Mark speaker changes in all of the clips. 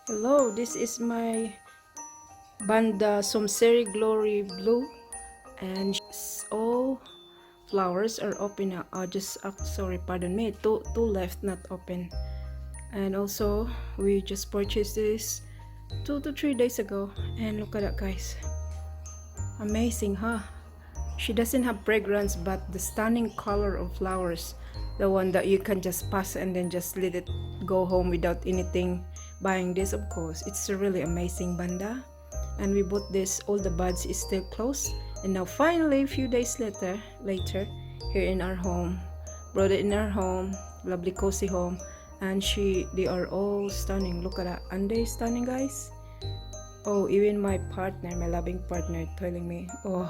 Speaker 1: Hello, this is my Vanda Glory Blue, and all flowers are open now. Sorry, pardon me, two left not open. And also, we just purchased this 2 to 3 days ago, and look at that, guys. Amazing, huh? She doesn't have fragrance, but the stunning color of flowers, the one that you can just pass and then just let it go home without anything buying this. Of course, it's a really amazing Vanda. And we bought this, all the buds is still closed, and now finally a few days later here in our home, brought it in our home, lovely cozy home. And they are all stunning. Look at that. Aren't they stunning, guys? Oh, even my partner, my loving partner, telling me, oh,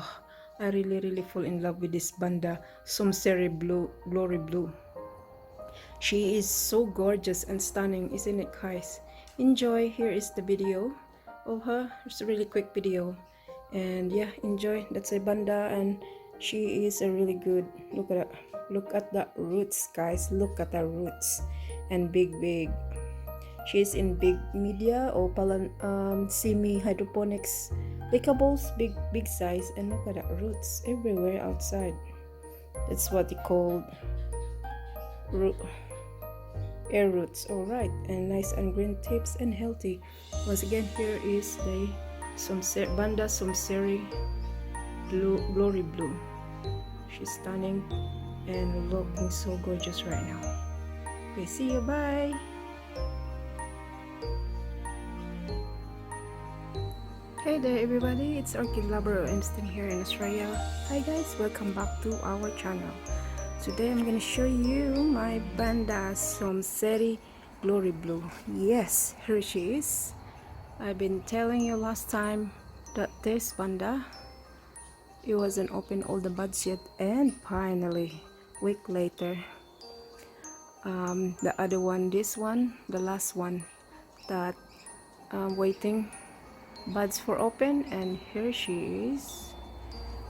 Speaker 1: I really fall in love with this Vanda Glory Blue. She is so gorgeous and stunning, isn't it, guys? Enjoy. Here is the video of her. It's a really quick video, and yeah, enjoy. That's a Vanda, and she is a really good. Look at the roots, guys. Look at the roots, and big. She's in big media or semi hydroponics picables, big size, and look at the roots everywhere outside. That's what they call root air roots. All right, and nice and green tips and healthy. Once again, here is the Vanda Glory Blue. She's stunning and looking so gorgeous right now. Okay, see you. Bye. Hey there everybody, it's Orchid Lover. I'm still here in Australia. Hi guys, welcome back to our channel. Today I'm gonna show you my Vanda Glory Blue. Yes, here she is. I've been telling you last time that this Vanda, it wasn't open all the buds yet, and finally, week later, the other one, this one, the last one, that waiting buds for open, and here she is.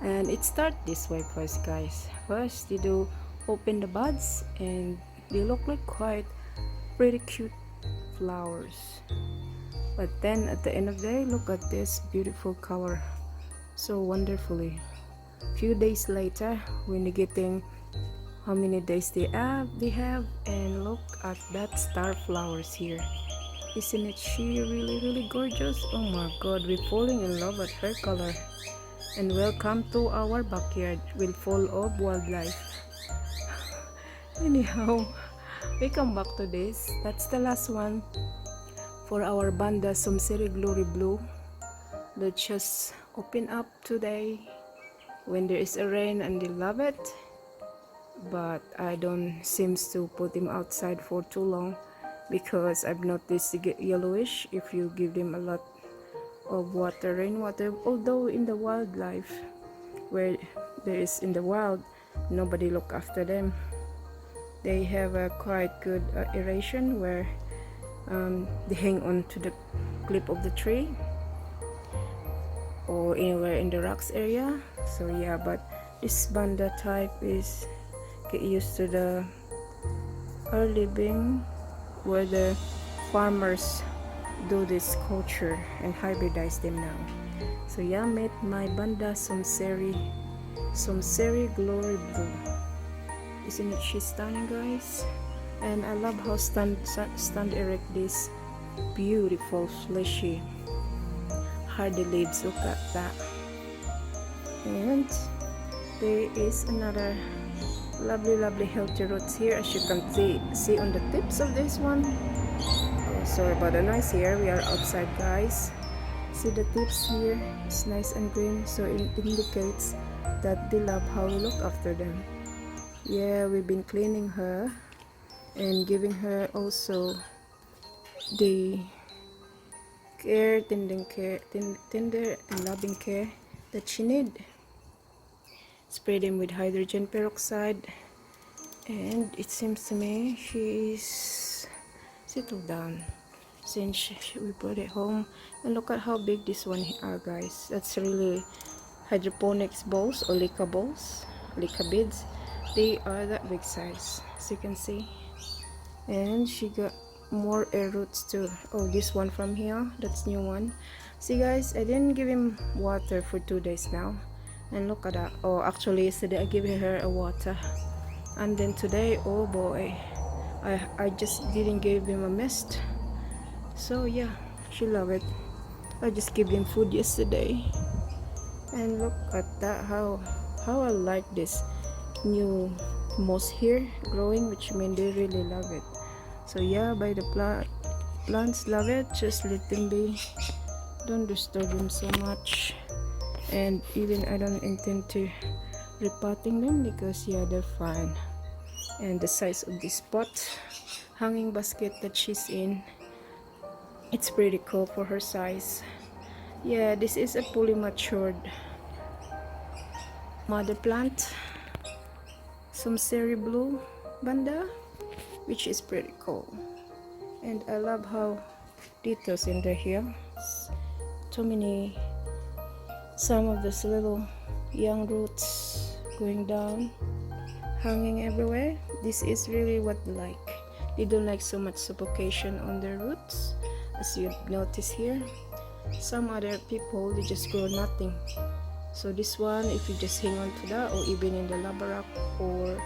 Speaker 1: And it starts this way first, guys. First they do open the buds, and they look like quite pretty cute flowers, but then at the end of the day, look at this beautiful color, so wonderfully. Few days later, when you're getting how many days they have, and look at that star flowers here. Isn't it she really gorgeous? Oh my god, we're falling in love with her color. And welcome to our backyard with full of wildlife. Anyhow, we come back to this. That's the last one for our Vanda Glory Blue that just open up today when there is a rain, and they love it. But I don't seems to put them outside for too long, because I've noticed they get yellowish if you give them a lot of rainwater. Although in the wildlife, where there is in the wild, nobody look after them. They have a quite good aeration where they hang on to the clip of the tree or anywhere in the rocks area. So yeah, but this Vanda type is get used to the living where the farmers do this culture and hybridize them now. So yeah, meet my Vanda Glory Blue. Isn't it she stunning, guys? And I love how stand erect this beautiful fleshy hardy leaves. Look at that. And there is another lovely healthy roots here, as you can see on the tips of this one. Oh, sorry about the noise here. We are outside, guys. See the tips here? It's nice and green, so it indicates that they love how we look after them. Yeah, we've been cleaning her and giving her also the tender and loving care that she need. Spray them with hydrogen peroxide, and it seems to me she is settled down since we brought it home. And look at how big this one are, guys. That's really hydroponics bowls or leca beads. They are that big size, as you can see. And she got more air roots too. Oh, this one from here, that's new one. See guys, I didn't give him water for 2 days now, and look at that. Oh, actually yesterday I gave her a water, and then today, oh boy, I just didn't give him a mist. So yeah, she love it. I just gave him food yesterday, and look at that, how I like this new moss here growing, which means they really love it. So yeah, by the plants love it, just let them be, don't disturb them so much. And even I don't intend to repotting them because yeah, they're fine. And the size of this pot hanging basket that she's in, it's pretty cool for her size. Yeah, this is a fully matured mother plant, some Seri blue Vanda, which is pretty cool. And I love how details in there here. Too many, some of those little young roots going down, hanging everywhere. This is really what they like. They don't like so much suffocation on their roots, as you notice here. Some other people, they just grow nothing. So this one, if you just hang on to that, or even in the lava rock or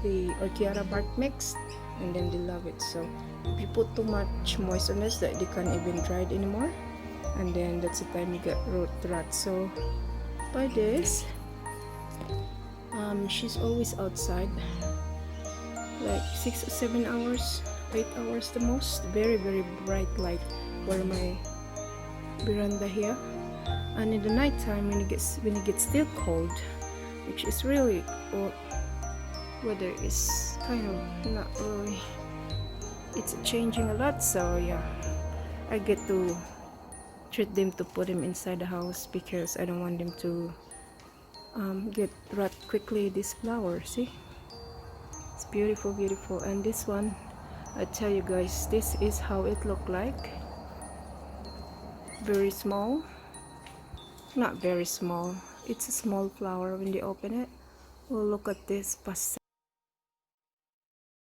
Speaker 1: the orchids bark mix, and then they love it. So if you put too much moistness, that they can't even dry it anymore, and then that's the time you get root rot. So by this, she's always outside, like 6 or 7 hours, 8 hours the most. Very bright light for my veranda here. And in the night time, when it gets still cold, which is really, or weather is kind of not really, it's changing a lot. So yeah, I get to treat them to put them inside the house because I don't want them to get rot quickly. This flower, see, it's beautiful. And this one, I tell you guys, this is how it look like. Very small, not very small, it's a small flower when they open it. Oh, look at this